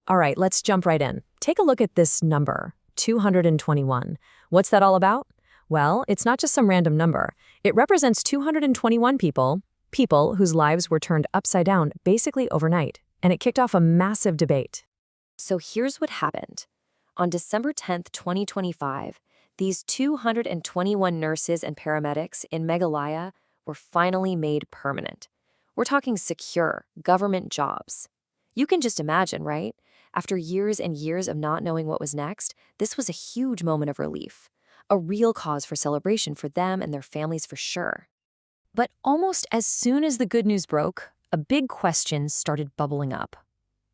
All right, let's jump right in. Take a look at this number, 221. What's that all about? Well, it's not just some random number. It represents 221 people whose lives were turned upside down basically overnight, and it kicked off a massive debate. So here's what happened. On December 10th, 2025, these 221 nurses and paramedics in Meghalaya were finally made permanent. We're talking secure government jobs. You can just imagine, right? After years and years of not knowing what was next, this was a huge moment of relief. A real cause for celebration for them and their families for sure. But almost as soon as the good news broke, a big question started bubbling up.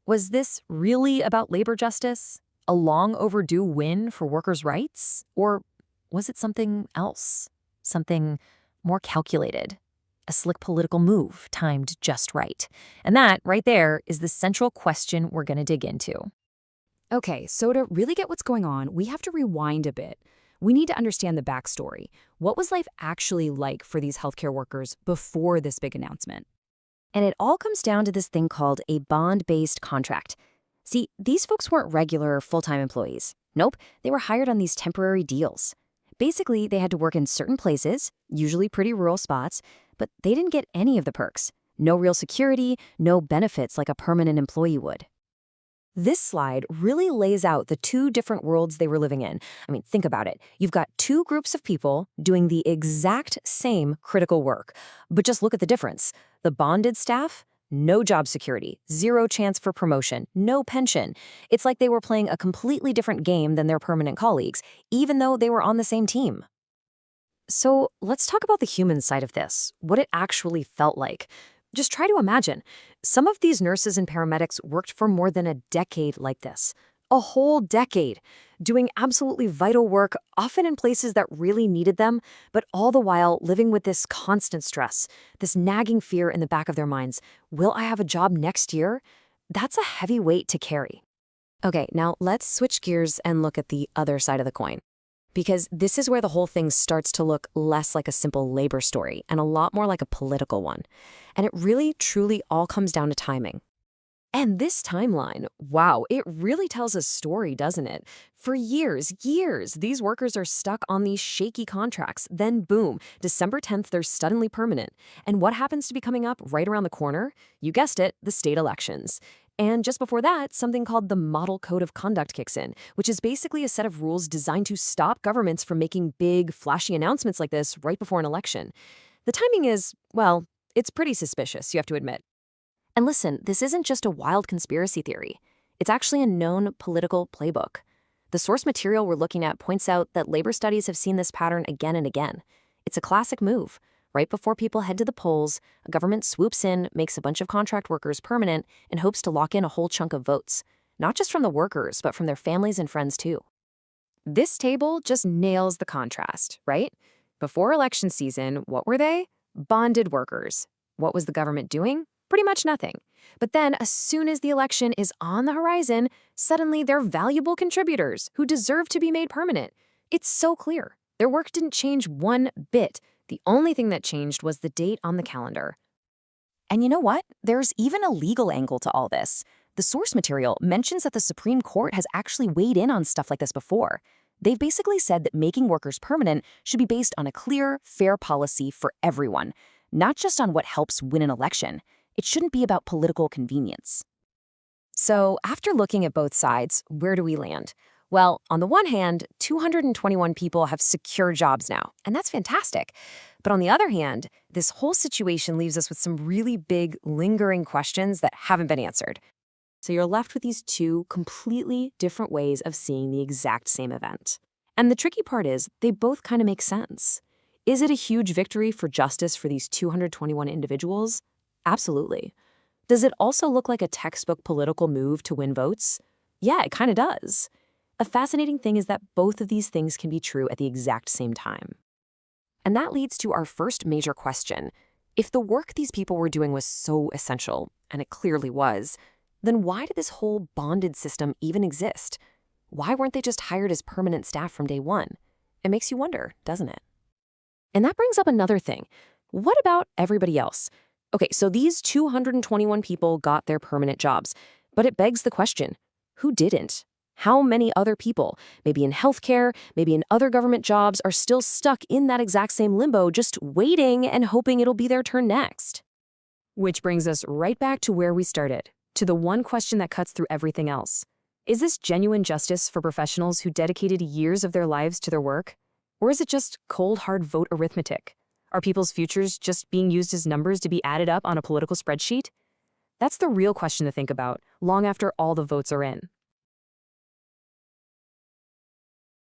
Was this really about labor justice? A long overdue win for workers' rights? Or was it something else? Something more calculated? A slick political move timed just right? And that, right there, is the central question we're going to dig into. Okay, so to really get what's going on, we have to rewind a bit. We need to understand the backstory. What was life actually like for these healthcare workers before this big announcement? And it all comes down to this thing called a bond-based contract. See, these folks weren't regular full-time employees. Nope, they were hired on these temporary deals. Basically, they had to work in certain places, usually pretty rural spots, but they didn't get any of the perks. No real security, no benefits like a permanent employee would. This slide really lays out the two different worlds they were living in. I mean, think about it. You've got two groups of people doing the exact same critical work, but just look at the difference. The bonded staff, no job security, zero chance for promotion, no pension. It's like they were playing a completely different game than their permanent colleagues, even though they were on the same team. So let's talk about the human side of this, what it actually felt like. Just try to imagine. Some of these nurses and paramedics worked for more than a decade like this. A whole decade, doing absolutely vital work, often in places that really needed them, but all the while living with this constant stress, this nagging fear in the back of their minds. Will I have a job next year? That's a heavy weight to carry. Okay, now let's switch gears and look at the other side of the coin. Because this is where the whole thing starts to look less like a simple labor story and a lot more like a political one. And it really, truly all comes down to timing. And this timeline, wow, it really tells a story, doesn't it? For years, these workers are stuck on these shaky contracts. Then boom, December 10th, they're suddenly permanent. And what happens to be coming up right around the corner? You guessed it, the state elections. And just before that, something called the Model Code of Conduct kicks in, which is basically a set of rules designed to stop governments from making big, flashy announcements like this right before an election. The timing is, well, it's pretty suspicious, you have to admit. And listen, this isn't just a wild conspiracy theory. It's actually a known political playbook. The source material we're looking at points out that labor studies have seen this pattern again and again. It's a classic move. Right before people head to the polls, a government swoops in, makes a bunch of contract workers permanent, and hopes to lock in a whole chunk of votes. Not just from the workers, but from their families and friends too. This table just nails the contrast, right? Before election season, what were they? Bonded workers. What was the government doing? Pretty much nothing. But then, as soon as the election is on the horizon, suddenly they're valuable contributors who deserve to be made permanent. It's so clear. Their work didn't change one bit. The only thing that changed was the date on the calendar. And you know what? There's even a legal angle to all this. The source material mentions that the Supreme Court has actually weighed in on stuff like this before. They've basically said that making workers permanent should be based on a clear, fair policy for everyone, not just on what helps win an election. It shouldn't be about political convenience. So, after looking at both sides, where do we land? Well, on the one hand, 221 people have secure jobs now, and that's fantastic. But on the other hand, this whole situation leaves us with some really big, lingering questions that haven't been answered. So you're left with these two completely different ways of seeing the exact same event. And the tricky part is, they both kind of make sense. Is it a huge victory for justice for these 221 individuals? Absolutely. Does it also look like a textbook political move to win votes? Yeah, it kind of does. A fascinating thing is that both of these things can be true at the exact same time. And that leads to our first major question. If the work these people were doing was so essential, and it clearly was, then why did this whole bonded system even exist? Why weren't they just hired as permanent staff from day one? It makes you wonder, doesn't it? And that brings up another thing. What about everybody else? Okay, so these 221 people got their permanent jobs, but it begs the question, who didn't? How many other people, maybe in healthcare, maybe in other government jobs, are still stuck in that exact same limbo, just waiting and hoping it'll be their turn next? Which brings us right back to where we started, to the one question that cuts through everything else. Is this genuine justice for professionals who dedicated years of their lives to their work? Or is it just cold, hard vote arithmetic? Are people's futures just being used as numbers to be added up on a political spreadsheet? That's the real question to think about, long after all the votes are in.